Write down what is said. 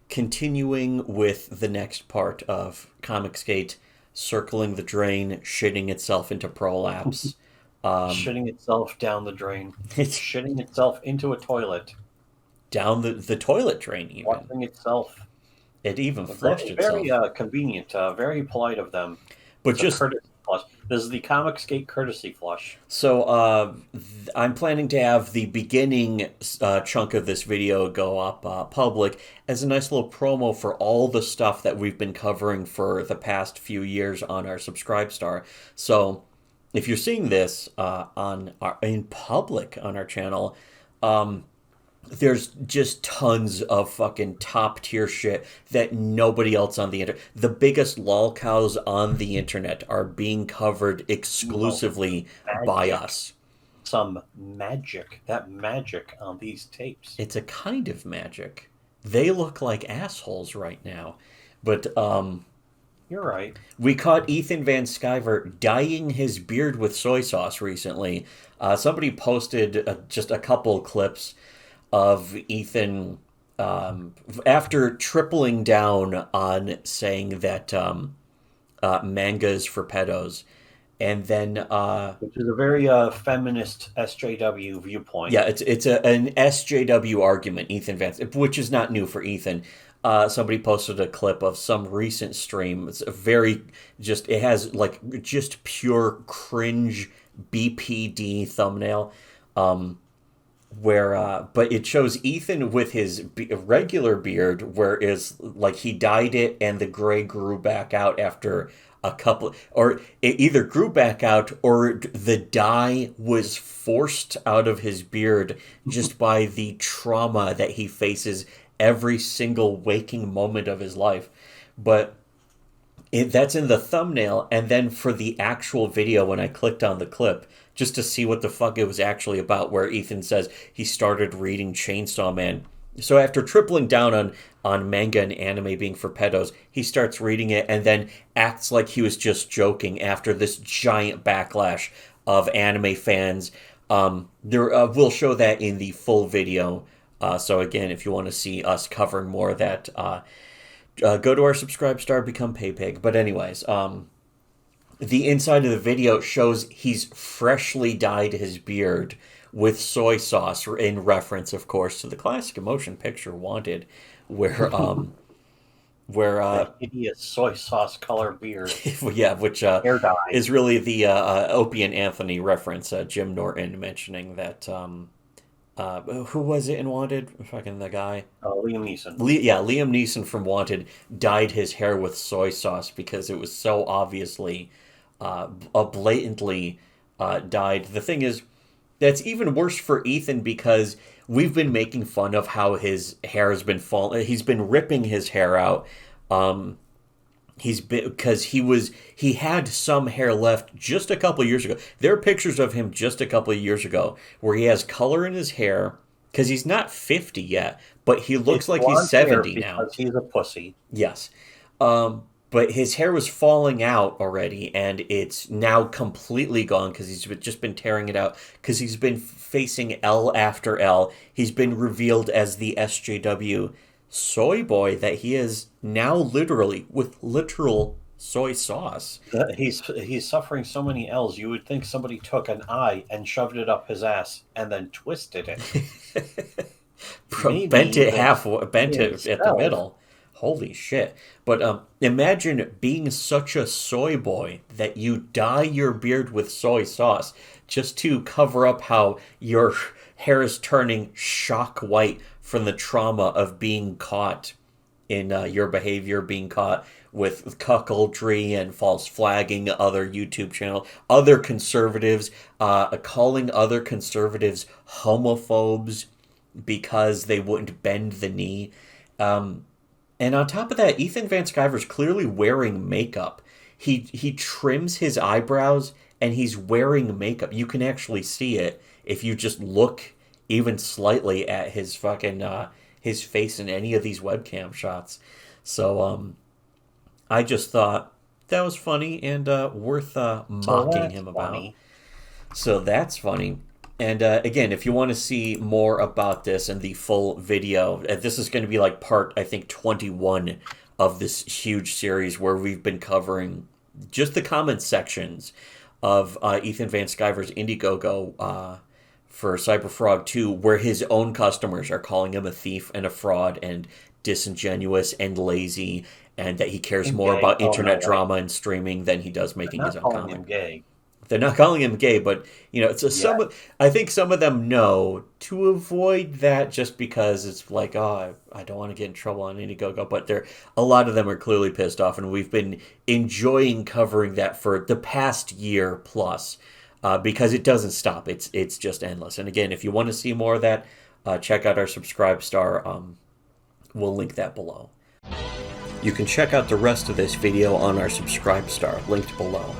continuing with the next part of Comicsgate, circling the drain, shitting itself into prolapse. Shitting itself down the drain, It's shitting itself into a toilet, down the toilet drain, even. flushing itself. It even flushed Very, very itself. convenient, very polite of them. But It's a just courtesy flush. This is the Comicsgate courtesy flush. so, I'm planning to have the beginning chunk of this video go up public as a nice little promo for all the stuff that we've been covering for the past few years on our Subscribe So, if you're seeing this in public on our channel, there's just tons of fucking top tier shit that nobody else on the internet. The biggest lol cows on the internet are being covered No exclusively by magic. us. Some magic. That magic on these tapes. It's a kind of magic. They look like assholes right now. But You're right. we caught Ethan Van Sciver dyeing his beard with soy sauce recently. Somebody posted just a couple clips of Ethan after tripling down on saying that manga is for pedos, and then Which is a very feminist SJW viewpoint. yeah, it's an SJW argument, Ethan Vance, which is not new for Ethan. Somebody posted a clip of some recent stream. It's a very just it has like just pure cringe BPD thumbnail. Where but it shows Ethan with his regular beard where is like he dyed it and the gray grew back out after a couple, or it either grew back out or the dye was forced out of his beard just by the trauma that he faces every single waking moment of his life. But that's in the thumbnail, and then for the actual video, when I clicked on the clip just to see what the fuck it was actually about, where Ethan says he started reading Chainsaw Man. So after tripling down on manga and anime being for pedos, he starts reading it and then acts like he was just joking after this giant backlash of anime fans. We'll show that in the full video. So again, if you want to see us covering more of that, go to our Subscribe Star, become PayPig. But anyways, the inside of the video shows he's freshly dyed his beard with soy sauce, in reference, of course, to the classic motion picture Wanted, where That hideous soy sauce color beard. yeah, which Hair dye. is really the Opie and Anthony reference. Jim Norton mentioning that. Who was it in Wanted? Fucking the guy. Liam Neeson. Yeah, Liam Neeson from Wanted dyed his hair with soy sauce because it was so obviously, blatantly dyed. The thing is, that's even worse for Ethan because we've been making fun of how his hair has been falling. He's been ripping his hair out. He's been because he had some hair left just a couple of years ago. There are pictures of him just a couple of years ago where he has color in his hair because he's not 50 yet, but he looks It's like he's blonde hair 70 now. because he's a pussy. Yes. But his hair was falling out already, and it's now completely gone because he's just been tearing it out because he's been facing L after L. He's been revealed as the SJW soy boy that he is now, literally with literal soy sauce. He's suffering so many L's. You would think somebody took an eye and shoved it up his ass and then twisted it. Bent it Maybe bent it at the itself. middle. Holy shit. But imagine being such a soy boy that you dye your beard with soy sauce just to cover up how your hair is turning shock white from the trauma of being caught in your behavior, being caught with cuckoldry and false flagging other YouTube channel, other conservatives, calling other conservatives homophobes because they wouldn't bend the knee. And on top of that, Ethan Van Sciver's clearly wearing makeup. He trims his eyebrows and he's wearing makeup. You can actually see it if you just look even slightly at his fucking his face in any of these webcam shots. So I just thought that was funny and worth So mocking that's him about. funny. So that's funny. And again, if you want to see more about this and the full video, this is going to be like part, I think, 21 of this huge series where we've been covering just the comment sections of Ethan Van Sciver's Indiegogo for Cyberfrog 2, where his own customers are calling him a thief and a fraud and disingenuous and lazy, and that he cares And more gay. about Oh internet no, wait. drama and streaming than he does They're making his not own calling comic. him gay They're not calling him gay, but it's yet. I think some of them know to avoid that, just because it's like, oh, I don't want to get in trouble on Indiegogo. But a lot of them are clearly pissed off, and we've been enjoying covering that for the past year plus, because it doesn't stop. It's just endless. And again, if you want to see more of that, check out our Subscribe Star. We'll link that below. You can check out the rest of this video on our Subscribe Star, linked below.